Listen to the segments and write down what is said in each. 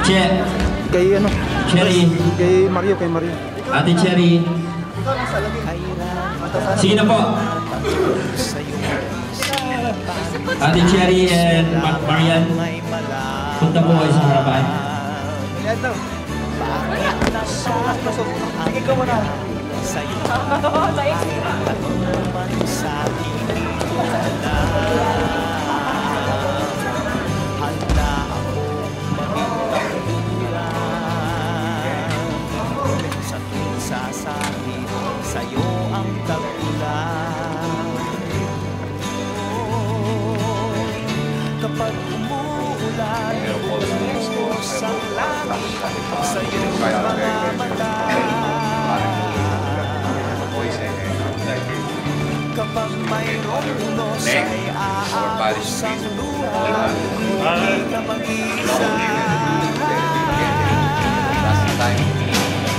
Che. Kay ano? Cherry. Kay Mario, kay Mario. Ate Cherry. Sige na po. Ate Cherry and Marian. Punta po kayo sa harapan. Sige ka muna. Sa'yo ang tagpulan. Kapag umuulan, umuusap ang langit sa'yo mga mata. Kapag mayroong unos ay aabos ang luha, hindi ka mag-iisa.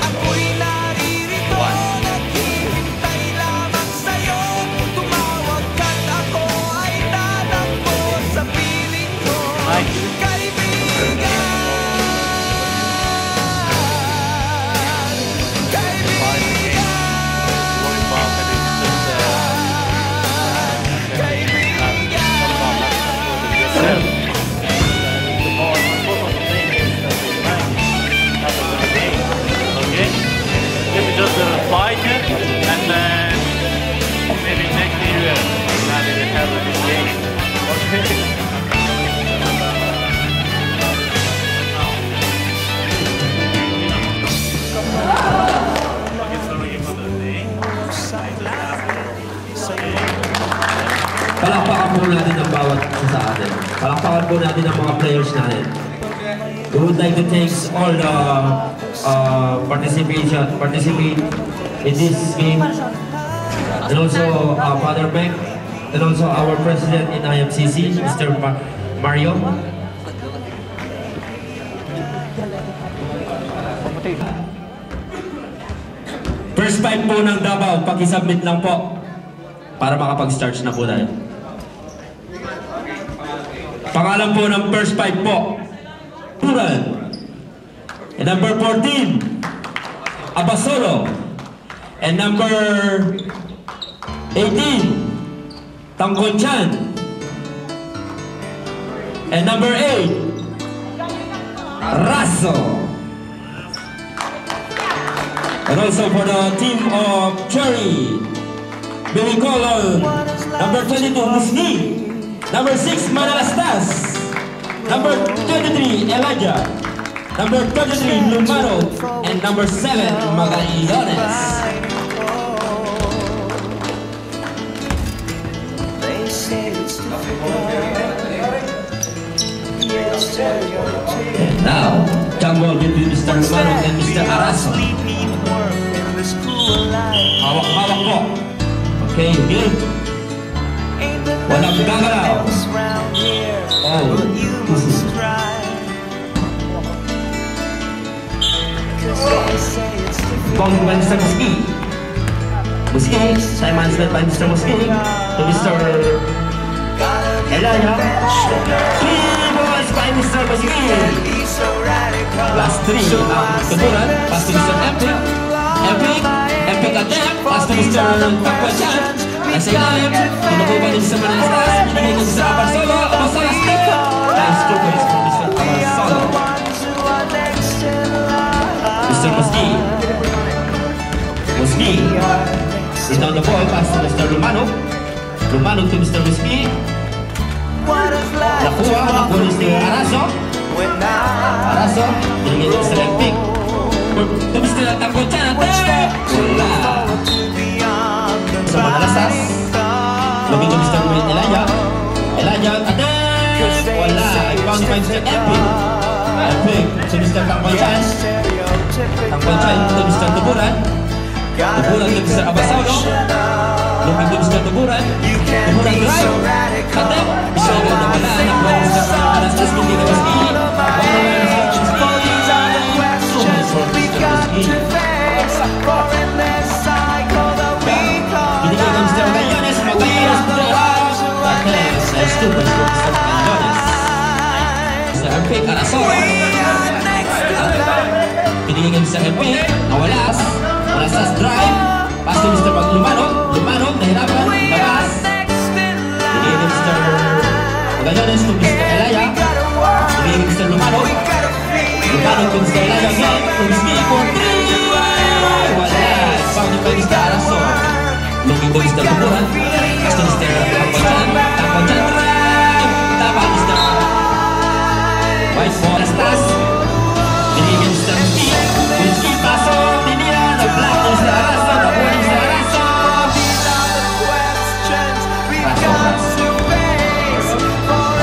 Ako'y naririto, naghihintay lamang sa'yo. Kung tumawag ka't ako ay tatakbo sa piling ko. Kaibigan, just reply to it, and then maybe next year now that they have a big game. Okay. Palakpakan po natin ang bawat isa sa atin. Palakpakan po natin ang mga players natin. We would like to thank all the participate in this game, and also Father Beck, and also our president in IMCC, Mr. Mario. First fight po ng Davao, pakisubmit lang po para makapag-start na po tayo. Pangalan po ng first fight po, Turan. And number 14, Abasolo. And number 18, Tangkonchan. And number 8, Raso. And also for the team of Cherry, Billy Colon. Number 22, Musni. Number 6, Manalastas. Number 23, Elijah. Number 33, Lumano. And number 7, Magallanes. And now, jungle between Mr. Lumano and Mr. Araso. Hawak-hawak po. Okay, good. Walang gagalaw. Oh, Bong by Mr. Muski. Muski, time answered by Mr. Muski to Mr. Elijah. Three balls by Mr. Muski. Last 3 ang keturunan, pass to Mr. Epic. Epic attack, pass to Mr. Tangkonchan. Nasa ilalim, pinukuha din sa Manalastas, binigay ko sa Abasolo, Abasolo step. Nice 2 points for Mr. Abasolo. Mr. Muski. Muski is down the ball, pass to Mr. Lumano. Lumano to Mr. Muski. Nakuha ni Mr. Araso. Araso, binigay ko sa Epic. To Mr. Tangkonchan, attack! Wala. Sa Manalastas. Lagi to Mr. Elijah. Elijah, attack! Wala. Found by Mr. Epic. Epic to Mr. Tangkonchan. Tangkonchan to Mr. Tuburan. Tuburan to Mr. Abasolo. Looking to Mr. Tuburan. Tuburan drive. Attack! Mr. Nawala. Nakuha Mr. Manalastas. Hindi na Muski. Binigay ko Mr. Magallanes. Nice 2 points for Mr. Magallanes. Mr. Epic, Araso. Mr. Epic. Nawalas. Malastas drive. Pass to Mr. Lumano. Lumano, nahirapan. Labas. Bigay ni Mr. Magallanes to Mr. Elaya. Bigay ni Mr. Lumano. Lumano to Mr. Elaya again. To Mr. for 3. Wala. Founded by Mr. Araso. Looking to Mr. Tuburan. Pass to Mr. Tampochan. Tampochan drive. Tapa Mr. White ball. Malastas. Bigay ni Mr. Ski. Ski pasok. Tinira. Na-block to Mr. Araso. Nakuha ni Mr. Araso.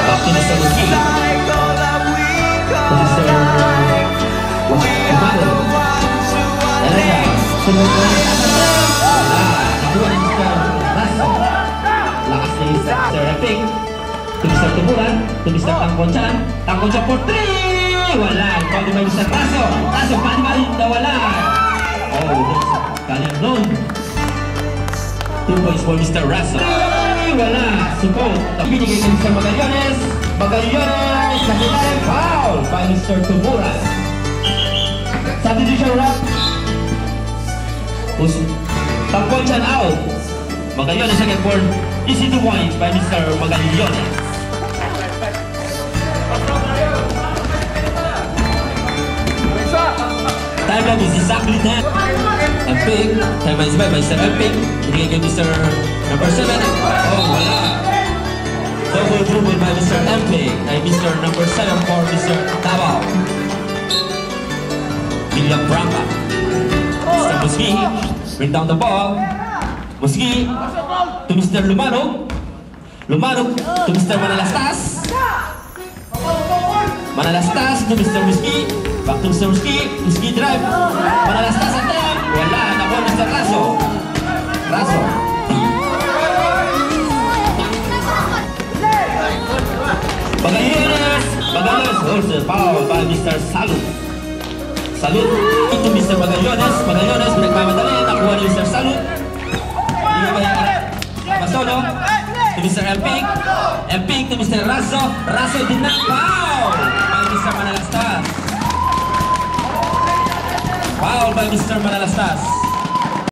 Back to Mr. Ski. To Mr. Lumano. Elaya. Wala. Nakuha ni Mr. Araso. Lakas ni Mr. Epic. To Mr. Tuburan. To Mr. Tangkonchan. Tangkonchan for 3. Wala. Found by Mr. Raso. Raso, bali-bali na wala. Oh, galing nun. 2 points for Mr. Raso. Wala. Support. Binigay kay Mr. Magallanes. Magallanes. Nakilayan. Foul by Mr. Tuburan. Substitution rap. Tangkonchan out. Magallanes again for easy 2 points by Mr. Magallanes. Time up is exactly 10. Epic. Time is by Mr. Epic. Binigay kay Mr. number 7. Oh, wala. Double dribble by Mr. Epic. Ay Mr. number 7 for Mr. Davao. William Branca. Mr. Musgi. Bring down the ball. Musgi. To Mr. Lumano. Lumano to Mr. Manalastas. Manalastas to Mr. Musgi. Back to Mr. Musgi. Musgi drive. Manalastas attempt. Wala. Nakuha Mr. Raso. Raso. Magallanes. Magallanes. Also foul by Mr. Salut. Salut. Ito Mr. Magallanes. Magallanes. Pinagmamadali. Nakuha ni Mr. Salut. Masono. To Mr. Epic. Epic to Mr. Raso. Raso did not foul by Mr. Manalastas. Foul by Mr. Manalastas.